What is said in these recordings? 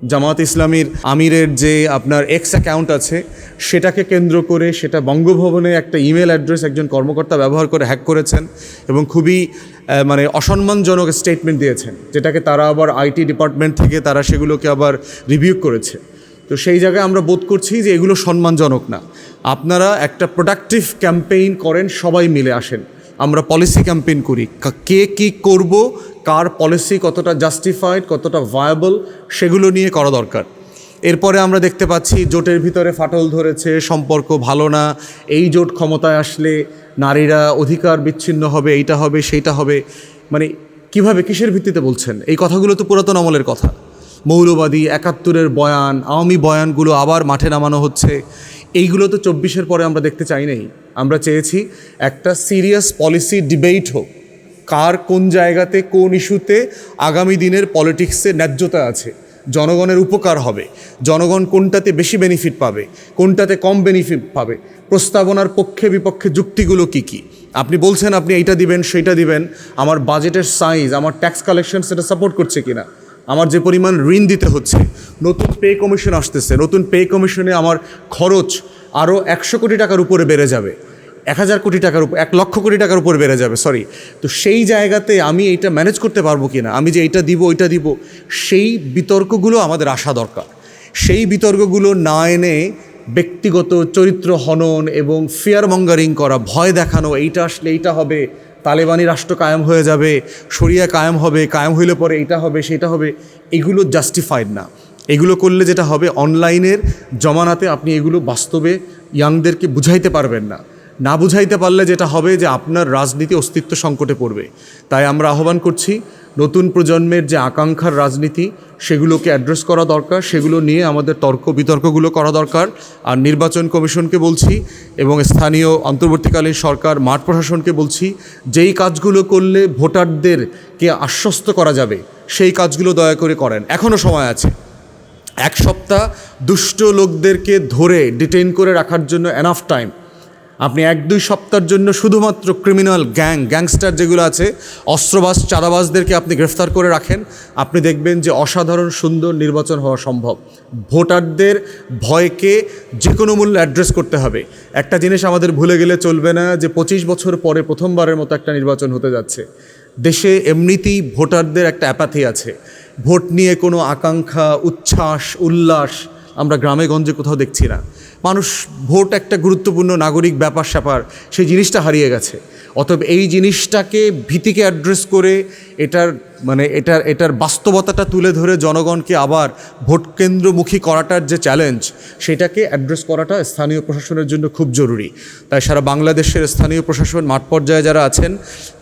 জামাত ইসলামীর আমিরের যে আপনার এক্স অ্যাকাউন্ট আছে সেটাকে কেন্দ্র করে সেটা বঙ্গভবনে একটা ইমেল অ্যাড্রেস একজন কর্মকর্তা ব্যবহার করে হ্যাক করেছেন এবং খুবই মানে অসম্মানজনক স্টেটমেন্ট দিয়েছেন, যেটাকে তারা আবার আইটি ডিপার্টমেন্ট থেকে তারা সেগুলোকে আবার রিভিউ করেছে। তো সেই জায়গায় আমরা বোধ করছি যে এগুলো সম্মানজনক না। আপনারা একটা প্রোডাক্টিভ ক্যাম্পেইন করেন, সবাই মিলে আসেন, আমরা পলিসি ক্যাম্পেইন করি, কে কী করব, কার পলিসি কতটা জাস্টিফাইড, কতটা ভায়াবল, সেগুলো নিয়ে করা দরকার। এরপরে আমরা দেখতে পাচ্ছি জোটের ভিতরে ফাটল ধরেছে, সম্পর্ক ভালো না, এই জোট ক্ষমতায় আসলে নারীরা অধিকার বিচ্ছিন্ন হবে, এইটা হবে সেইটা হবে। মানে কিভাবে, কিসের ভিত্তিতে বলছেন? এই কথাগুলো তো পুরাতন আমলের কথা। মৌলবাদী ৭১-এর বয়ান, আওয়ামী বয়ানগুলো আবার মাঠে নামানো হচ্ছে। এইগুলো তো ২৪-এর পরে আমরা দেখতে চাই নাই। আমরা চেয়েছি একটা সিরিয়াস পলিসি ডিবেট হোক, কার কোন জায়গাতে কোন ইস্যুতে আগামী দিনের পলিটিক্সে ন্যায্যতা আছে, জনগণের উপকার হবে, জনগণ কোনটাতে বেশি বেনিফিট পাবে, কোনটাতে কম বেনিফিট পাবে, প্রস্তাবনার পক্ষে বিপক্ষে যুক্তিগুলো কি কি। আপনি বলছেন আপনি এইটা দিবেন সেইটা দিবেন, আমার বাজেটের সাইজ, আমার ট্যাক্স কালেকশন সেটা সাপোর্ট করছে কিনা, আমার যে পরিমাণ ঋণ দিতে হচ্ছে, নতুন পে কমিশন আসতেছে, নতুন পে কমিশনে আমার খরচ আরও ১০০ কোটি টাকার উপরে বেড়ে যাবে, ১,০০০ কোটি টাকার উপর, ১,০০,০০০ কোটি টাকার উপর বেড়ে যাবে, তো সেই জায়গাতে আমি এইটা ম্যানেজ করতে পারবো কি না, আমি যে এইটা দিব ওইটা দিব, সেই বিতর্কগুলো আমাদের আসা দরকার। সেই বিতর্কগুলো না এনে ব্যক্তিগত চরিত্র হনন এবং ফিয়ার মঙ্গারিং করা, ভয় দেখানো, এইটা আসলে এইটা হবে, তালেবানি রাষ্ট্র কায়েম হয়ে যাবে, শরিয়া কায়েম হবে, কায়েম হইলে পরে এইটা হবে সেইটা হবে, এগুলো জাস্টিফাইড না। এগুলো করলে যেটা হবে, অনলাইনের জমানাতে আপনি এগুলো বাস্তবে ইয়াংদেরকে বুঝাইতে পারবেন না। না বুঝাইতে পারলে যেটা হবে যে আপনার রাজনীতি অস্তিত্ব সংকটে পড়বে। তাই আমরা আহ্বান করছি, নতুন প্রজন্মের যে আকাঙ্ক্ষার রাজনীতি, সেগুলোকে অ্যাড্রেস করা দরকার, সেগুলো নিয়ে আমাদের তর্ক বিতর্কগুলো করা দরকার। আর নির্বাচন কমিশনকে বলছি এবং স্থানীয় অন্তর্বর্তীকালীন সরকার মাঠ প্রশাসনকে বলছি, যেই কাজগুলো করলে ভোটারদেরকে আশ্বস্ত করা যাবে সেই কাজগুলো দয়া করে করেন। এখনও সময় আছে। ১ সপ্তাহ দুষ্ট লোকদেরকে ধরে ডিটেইন করে রাখার জন্য এনাফ টাইম। আপনি ১-২ সপ্তাহের জন্য শুধুমাত্র ক্রিমিনাল গ্যাংস্টার যেগুলো আছে, অস্ত্রবাজ, চাঁদাবাজদেরকে আপনি গ্রেফতার করে রাখেন, আপনি দেখবেন যে অসাধারণ সুন্দর নির্বাচন হওয়া সম্ভব। ভোটারদের ভয়কে যে কোনো মূল্যে অ্যাড্রেস করতে হবে। একটা জিনিস আমাদের ভুলে গেলে চলবে না যে ২৫ বছর পরে প্রথমবারের মতো একটা নির্বাচন হতে যাচ্ছে। দেশে এমনিতেই ভোটারদের একটা অ্যাপাথি আছে, ভোট নিয়ে কোনো আকাঙ্ক্ষা, উচ্ছ্বাস, উল্লাস আমরা গ্রামে গঞ্জে কোথাও দেখছি না। মানুষ ভোট একটা গুরুত্বপূর্ণ নাগরিক ব্যাপার স্যাপার, সেই জিনিসটা হারিয়ে গেছে। অতএব এই জিনিসটাকে, ভীতিকে অ্যাড্রেস করে এটার বাস্তবতাটা তুলে ধরে জনগণকে আবার ভোট কেন্দ্রমুখী করাটার যে চ্যালেঞ্জ, সেটাকে অ্যাড্রেস করাটা স্থানীয় প্রশাসনের জন্য খুব জরুরি। তাই সারা বাংলাদেশের স্থানীয় প্রশাসন, মাঠ পর্যায়ে যারা আছেন,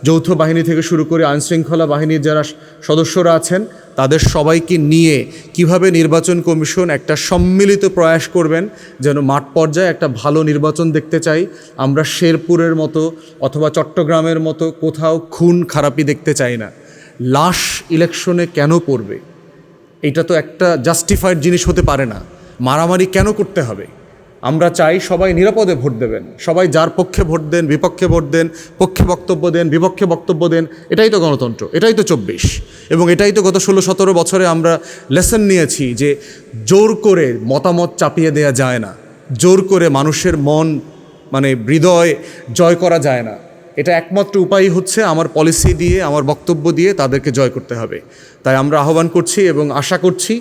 যৌথ বাহিনী থেকে শুরু করে আইনশৃঙ্খলা বাহিনীর যারা সদস্যরা আছেন, তাদের সবাইকে নিয়ে কিভাবে নির্বাচন কমিশন একটা সম্মিলিত প্রয়াস করবেন যেন মাঠ পর্যায়ে একটা ভালো নির্বাচন দেখতে চাই। আমরা শেরপুরের মতো অথবা চট্টগ্রামের মতো কোথাও খুন খারাপি দেখতে চাই না। লাশ ইলেকশনে কেন পড়বে? এটা তো একটা জাস্টিফাইড জিনিস হতে পারে না। মারামারি কেন করতে হবে? আমরা চাই সবাই নিরাপদে ভোট দেবেন, সবাই যার পক্ষে ভোট দেন, বিপক্ষে ভোট দেন, পক্ষে বক্তব্য দেন, বিপক্ষে বক্তব্য দেন। এটাই তো গণতন্ত্র, এটাই তো ২৪, এবং এটাই তো গত ১৬-১৭ বছরে আমরা লেসন নিয়েছি যে জোর করে মতামত চাপিয়ে দেওয়া যায় না, জোর করে মানুষের মন হৃদয় জয় করা যায় না। এটা একমাত্র উপায় হচ্ছে আমার পলিসি দিয়ে, আমার বক্তব্য দিয়ে তাদেরকে জয় করতে হবে। তাই আমরা আহ্বান করছি এবং আশা করছি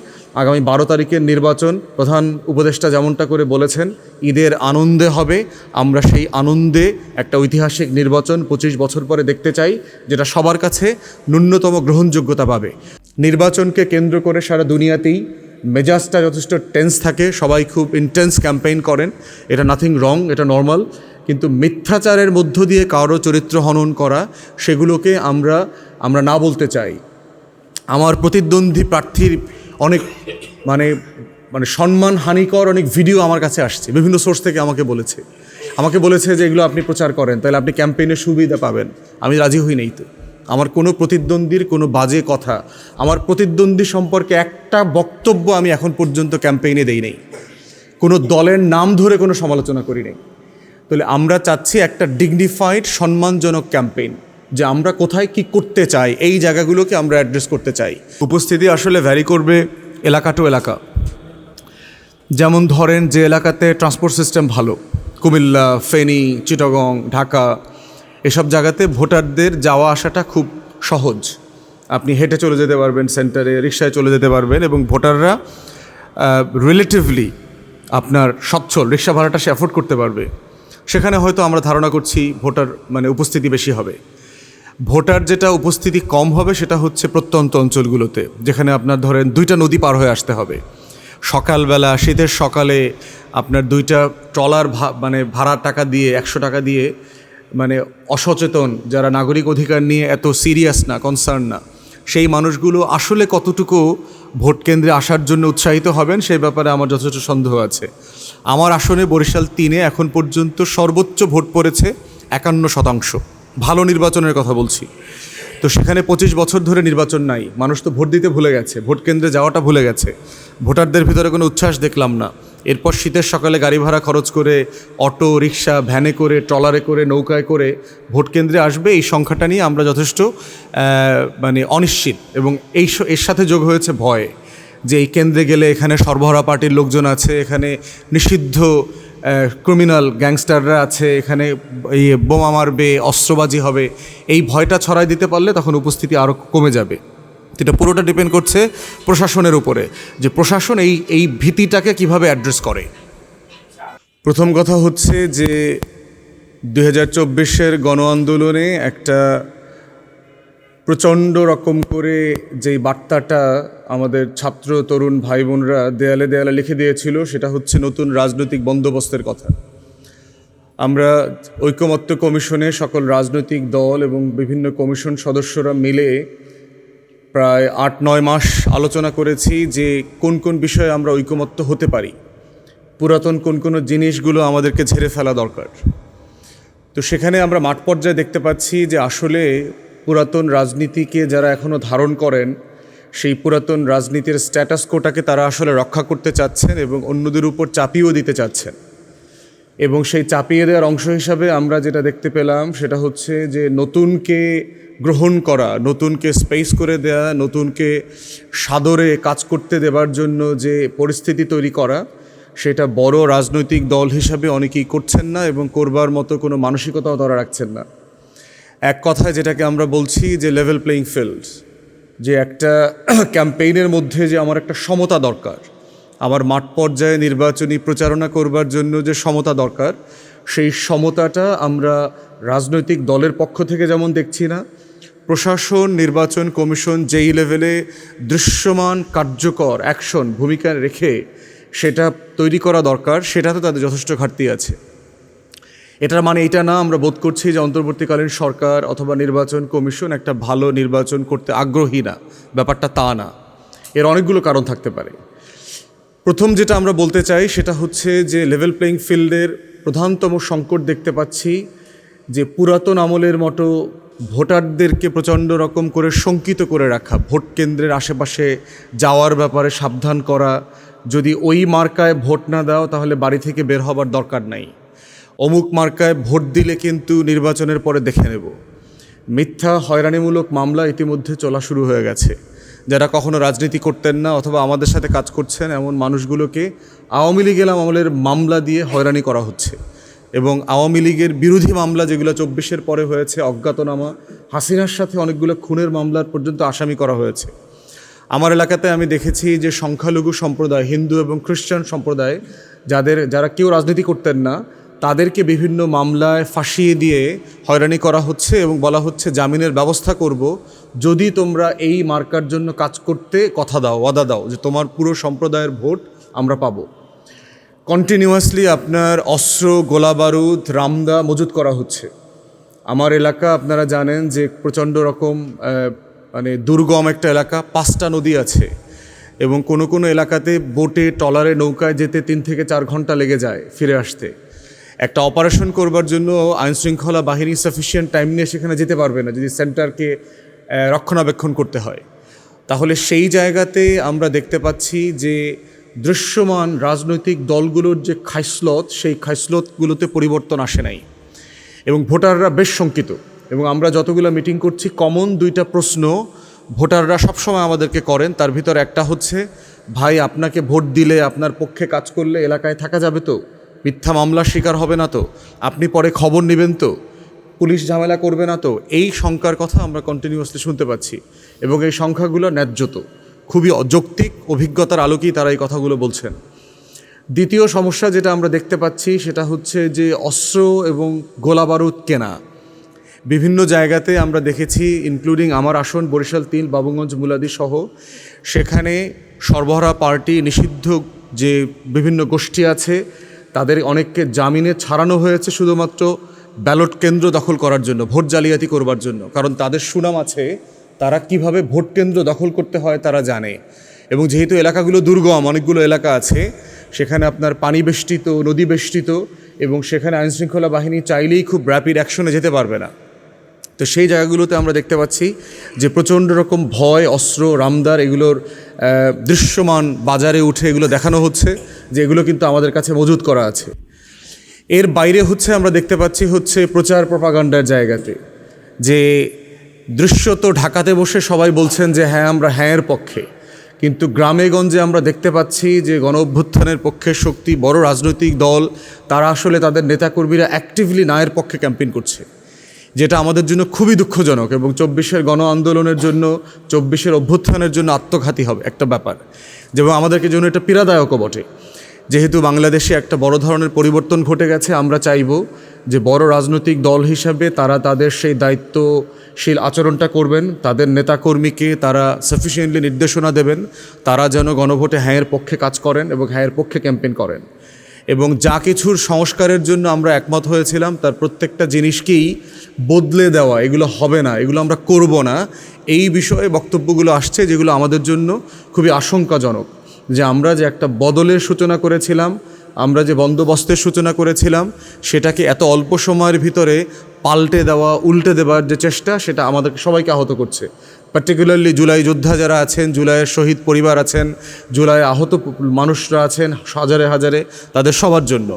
আগামী ১২ তারিখের নির্বাচন প্রধান উপদেষ্টা যেমনটা করে বলেছেন, ঈদের আনন্দে হবে। আমরা সেই আনন্দে একটা ঐতিহাসিক নির্বাচন ২৫ বছর পরে দেখতে চাই, যেটা সবার কাছে ন্যূনতম গ্রহণযোগ্যতা পাবে। নির্বাচনকে কেন্দ্র করে সারা দুনিয়াতেই মেজাজটা যথেষ্ট টেন্স থাকে, সবাই খুব ইন্টেন্স ক্যাম্পেইন করেন, এটা নাথিং রং, এটা নর্মাল। কিন্তু মিথ্যাচারের মধ্য দিয়ে কারো চরিত্র হনন করা, সেগুলোকে আমরা না বলতে চাই। আমার প্রতিদ্বন্দ্বী প্রার্থীর অনেক সম্মানহানিকর অনেক ভিডিও আমার কাছে আসছে, বিভিন্ন সোর্স থেকে আমাকে বলেছে যে এগুলো আপনি প্রচার করেন, তাহলে আপনি ক্যাম্পেইনের সুবিধা পাবেন। আমি রাজি হই নাই। তো আমার কোনো প্রতিদ্বন্দ্বীর কোনো বাজে কথা, আমার প্রতিদ্বন্দ্বী সম্পর্কে একটা বক্তব্য আমি এখন পর্যন্ত ক্যাম্পেইনে দেই নাই, কোনো দলের নাম ধরে কোনো সমালোচনা করি নাই। তাহলে আমরা চাচ্ছি একটা ডিগনিফাইড, সম্মানজনক ক্যাম্পেইন, যে আমরা কোথায় কি করতে চাই, এই জায়গাগুলোকে আমরা অ্যাড্রেস করতে চাই। উপস্থিতি আসলে ভ্যারি করবে এলাকা টু এলাকা। যেমন ধরেন যে এলাকাতে ট্রান্সপোর্ট সিস্টেম ভালো, কুমিল্লা, ফেনী, চিটাগং, ঢাকা, এসব জায়গাতে ভোটারদের যাওয়া আসাটা খুব সহজ। আপনি হেঁটে চলে যেতে পারবেন সেন্টারে, রিক্সায় চলে যেতে পারবেন, এবং ভোটাররা রিলেটিভলি আপনার সচ্ছল, রিক্সা ভাড়াটা সে অ্যাফোর্ড করতে পারবে। সেখানে হয়তো আমরা ধারণা করছি ভোটার উপস্থিতি বেশি হবে। ভোটার যেটা উপস্থিতি কম হবে সেটা হচ্ছে প্রত্যন্ত অঞ্চলগুলোতে, যেখানে আপনার ধরেন 2টা নদী পার হয়ে আসতে হবে। সকালবেলা শীতের সকালে আপনার 2টা ট্রলার ভাড়ার টাকা দিয়ে 100 টাকা দিয়ে অসচেতন যারা নাগরিক অধিকার নিয়ে এত সিরিয়াস না, কনসার্ন না, সেই মানুষগুলো আসলে কতটুকু ভোট কেন্দ্রে আসার জন্য উৎসাহিত হবেন সেই ব্যাপারে আমার যথেষ্ট সন্দেহ আছে। আমার আসনে বরিশাল 3-এ এখন পর্যন্ত সর্বোচ্চ ভোট পড়েছে 51%। ভালো নির্বাচনের কথা বলছি। তো সেখানে 25 বছর ধরে নির্বাচন নাই, মানুষ তো ভোট দিতে ভুলে গেছে, ভোট কেন্দ্রে যাওয়াটা ভুলে গেছে, ভোটারদের ভিতরে কোনো উচ্ছ্বাস দেখলাম না। এরপর শীতের সকালে গাড়ি ভাড়া খরচ করে, অটো রিক্সা, ভ্যানে করে, ট্রলারে করে, নৌকায় করে ভোট কেন্দ্রে আসবে, এই সংখ্যাটা নিয়ে আমরা যথেষ্ট অনিশ্চিত। এবং এর সাথে যোগ হয়েছে ভয়, যে এই কেন্দ্রে গেলে এখানে সর্বহারা পার্টির লোকজন আছে, এখানে নিষিদ্ধ ক্রিমিনাল গ্যাংস্টাররা আছে, এখানে এই বোমা মারবে, অস্ত্রবাজি হবে। এই ভয়টা ছড়াই দিতে পারলে তখন উপস্থিতি আরও কমে যাবে। এটা পুরোটা ডিপেন্ড করছে প্রশাসনের উপরে, যে প্রশাসন এই ভীতিটাকে কিভাবে অ্যাড্রেস করে। প্রথম কথা হচ্ছে যে 2024-এর গণ আন্দোলনে একটা প্রচণ্ড রকম করে যেই বার্তাটা আমাদের ছাত্র তরুণ ভাই বোনরা দেয়ালে দেয়ালে লিখে দিয়েছিল, সেটা হচ্ছে নতুন রাজনৈতিক বন্দোবস্তের কথা। আমরা ঐকমত্য কমিশনে সকল রাজনৈতিক দল এবং বিভিন্ন কমিশন সদস্যরা মিলে প্রায় 8-9 মাস আলোচনা করেছি যে কোন কোন বিষয়ে আমরা ঐকমত্য হতে পারি, পুরাতন কোন জিনিসগুলো আমাদেরকে ঝেড়ে ফেলা দরকার। তো সেখানে আমরা মাঠ পর্যায়ে দেখতে পাচ্ছি যে আসলে পুরাতন রাজনীতিকে যারা এখনও ধারণ করেন, সেই পুরাতন রাজনীতির স্ট্যাটাস কোটাকে তারা আসলে রক্ষা করতে চাচ্ছেন এবং অন্যদের উপর চাপিয়েও দিতে চাচ্ছেন। এবং সেই চাপিয়ে দেওয়ার অংশ হিসাবে আমরা যেটা দেখতে পেলাম সেটা হচ্ছে যে নতুনকে গ্রহণ করা, নতুনকে স্পেস করে দেয়া, নতুনকে সাদরে কাজ করতে দেবার জন্য যে পরিস্থিতি তৈরি করা, সেটা বড় রাজনৈতিক দল হিসাবে অনেকেই করছেন না এবং করবার মতো কোনো মানসিকতাও তারা রাখছেন না। এক কথায় যেটাকে আমরা বলছি যে লেভেল প্লেইং ফিল্ড, যে একটা ক্যাম্পেইনের মধ্যে যে আমার একটা সমতা দরকার, আমার মাঠ পর্যায়ে নির্বাচনী প্রচারণা করবার জন্য যে সমতা দরকার, সেই সমতাটা আমরা রাজনৈতিক দলের পক্ষ থেকে যেমন দেখছি না, প্রশাসন, নির্বাচন কমিশন যেই লেভেলে দৃশ্যমান কার্যকর অ্যাকশন ভূমিকা রেখে সেটা তৈরি করা দরকার, সেটাতে তাদের যথেষ্ট ঘাটতি আছে। এটার মানে এটা না আমরা বোধ করছি যে অন্তর্বর্তীকালীন সরকার অথবা নির্বাচন কমিশন একটা ভালো নির্বাচন করতে আগ্রহী না, ব্যাপারটা তা না। এর অনেকগুলো কারণ থাকতে পারে। প্রথম যেটা আমরা বলতে চাই সেটা হচ্ছে যে লেভেল প্লেইং ফিল্ডের প্রধানতম সংকট দেখতে পাচ্ছি যে পুরাতন আমলের মতো ভোটারদেরকে প্রচণ্ড রকম করে শঙ্কিত করে রাখা, ভোট কেন্দ্রের আশেপাশে যাওয়ার ব্যাপারে সাবধান করা, যদি ওই মার্কায় ভোট না দাও তাহলে বাড়ি থেকে বের হবার দরকার নাই, অমুক মার্কায় ভোট দিলে কিন্তু নির্বাচনের পরে দেখে নেব। মিথ্যা হয়রানিমূলক মামলা ইতিমধ্যে চলা শুরু হয়ে গেছে। যারা কখনো রাজনীতি করতেন না অথবা আমাদের সাথে কাজ করছেন এমন মানুষগুলোকে আওয়ামী লীগের আমলের মামলা দিয়ে হয়রানি করা হচ্ছে। এবং আওয়ামী লীগের বিরোধী মামলা যেগুলো 24-এর পরে হয়েছে, অজ্ঞাতনামা, হাসিনার সাথে অনেকগুলো খুনের মামলার পর্যন্ত আসামি করা হয়েছে। আমার এলাকাতে আমি দেখেছি যে সংখ্যালঘু সম্প্রদায়, হিন্দু এবং খ্রিস্টান সম্প্রদায়, যারা কেউ রাজনীতি করতেন না, তাদেরকে বিভিন্ন মামলায় ফাঁসিয়ে দিয়ে হয়রানি করা হচ্ছে এবং বলা হচ্ছে জামিনের ব্যবস্থা করব যদি তোমরা এই মার্কার জন্য কাজ করতে কথা দাও, ওয়াদা দাও যে তোমার পুরো সম্প্রদায়ের ভোট আমরা পাবো। কন্টিনিউয়াসলি আপনার অস্ত্র, গোলাবারুদ, রামদা মজুত করা হচ্ছে। আমার এলাকা আপনারা জানেন যে প্রচণ্ড রকম দুর্গম একটা এলাকা, 5টা নদী আছে এবং কোনো এলাকাতে বোটে, ট্রলারে, নৌকায় যেতে 3 থেকে 4 ঘন্টা লেগে যায় ফিরে আসতে। একটা অপারেশন করবার জন্য আইনশৃঙ্খলা বাহিনী সাফিসিয়েন্ট টাইম নিয়ে সেখানে যেতে পারবে না যদি সেন্টারকে রক্ষণাবেক্ষণ করতে হয়। তাহলে সেই জায়গাতে আমরা দেখতে পাচ্ছি যে দৃশ্যমান রাজনৈতিক দলগুলোর যে খাইসলত, সেই খাইসলতগুলোতে পরিবর্তন আসে নাই এবং ভোটাররা বেশ শঙ্কিত। এবং আমরা যতগুলো মিটিং করছি, কমন 2টা প্রশ্ন ভোটাররা সবসময় আমাদেরকে করেন। তার ভিতর একটা হচ্ছে ভাই আপনাকে ভোট দিলে আপনার পক্ষে কাজ করলে এলাকায় থাকা যাবে তো, মিথ্যা মামলার শিকার হবে না তো, আপনি পরে খবর নেবেন তো, পুলিশ ঝামেলা করবে না তো, এই শঙ্কার কথা আমরা কন্টিনিউয়াসলি শুনতে পাচ্ছি এবং এই সংখ্যাগুলো ন্যায্য তো, খুবই অযৌক্তিক অভিজ্ঞতার আলোকেই তারা এই কথাগুলো বলছেন। দ্বিতীয় সমস্যা যেটা আমরা দেখতে পাচ্ছি সেটা হচ্ছে যে অস্ত্র এবং গোলাবারুদ কেনা। বিভিন্ন জায়গাতে আমরা দেখেছি, ইনক্লুডিং আমার আসন বরিশাল ৩ বাবুগঞ্জ মুলাদি সহ, সেখানে সরবরাহ পার্টি নিষিদ্ধ যে বিভিন্ন গোষ্ঠী আছে তাদের অনেককে জামিনে ছাড়ানো হয়েছে শুধুমাত্র ব্যালট কেন্দ্র দখল করার জন্য, ভোট জালিয়াতি করবার জন্য। কারণ তাদের সুনাম আছে, তারা কিভাবে ভোট কেন্দ্র দখল করতে হয় তারা জানে। এবং যেহেতু এলাকাগুলো দুর্গম, অনেকগুলো এলাকা আছে, সেখানে আপনার পানি বেষ্টিত, নদী বেষ্টিত, এবং সেখানে আইনশৃঙ্খলা বাহিনী চাইলেই খুব র্যাপিড অ্যাকশনে যেতে পারবে না। তো সেই জায়গাগুলোতে আমরা দেখতে পাচ্ছি যে প্রচণ্ড রকম ভয়, অস্ত্র, রামদার এগুলোর দৃশ্যমান বাজারে উঠে এগুলো দেখানো হচ্ছে যে এগুলো কিন্তু আমাদের কাছে মজুত করা আছে। এর বাইরে হচ্ছে আমরা দেখতে পাচ্ছি হচ্ছে প্রচার প্রপাগান্ডার জায়গাতে যে দৃশ্যত ঢাকাতে বসে সবাই বলছেন যে হ্যাঁ আমরা হ্যাঁয়ের পক্ষে, কিন্তু গ্রামে গঞ্জে আমরা দেখতে পাচ্ছি যে গণ অভ্যুত্থানের পক্ষের শক্তি, বড় রাজনৈতিক দল, তারা আসলে তাদের নেতাকর্মীরা অ্যাক্টিভলি নায়ের পক্ষে ক্যাম্পেইন করছে, যেটা আমাদের জন্য খুবই দুঃখজনক এবং ২৪-এর গণ আন্দোলনের জন্য, ২৪-এর অভ্যুত্থানের জন্য আত্মঘাতী হবে একটা ব্যাপার, যেমন আমাদেরকে জন্য এটা পীড়াদায়কও বটে। যেহেতু বাংলাদেশে একটা বড় ধরনের পরিবর্তন ঘটে গেছে, আমরা চাইব যে বড় রাজনৈতিক দল হিসাবে তারা তাদের সেই দায়িত্বশীল আচরণটা করবেন, তাদের নেতাকর্মীকে তারা সাফিসিয়েন্টলি নির্দেশনা দেবেন, তারা যেন গণভোটে হ্যাঁয়ের পক্ষে কাজ করেন এবং হ্যাঁয়ের পক্ষে ক্যাম্পেইন করেন। এবং যা কিছুর সংস্কারের জন্য আমরা একমত হয়েছিলাম তার প্রত্যেকটা জিনিসকেই বদলে দেওয়া, এগুলো হবে না, এগুলো আমরা করব না, এই বিষয়ে বক্তব্যগুলো আসছে, যেগুলো আমাদের জন্য খুবই আশঙ্কাজনক। যে আমরা যে একটা বদলের সূচনা করেছিলাম, আমরা যে বন্দোবস্তের সূচনা করেছিলাম, সেটাকে এত অল্প সময়ের ভিতরে পাল্টে দেওয়া, উল্টে দেওয়ার যে চেষ্টা, সেটা আমাদের সবাইকে আহত করছে। পার্টিকুলারলি জুলাই যোদ্ধা যারা আছেন, জুলাইয়ের শহীদ পরিবার আছেন, জুলাই আহত মানুষরা আছেন হাজারে হাজারে, তাদের সবার জন্য।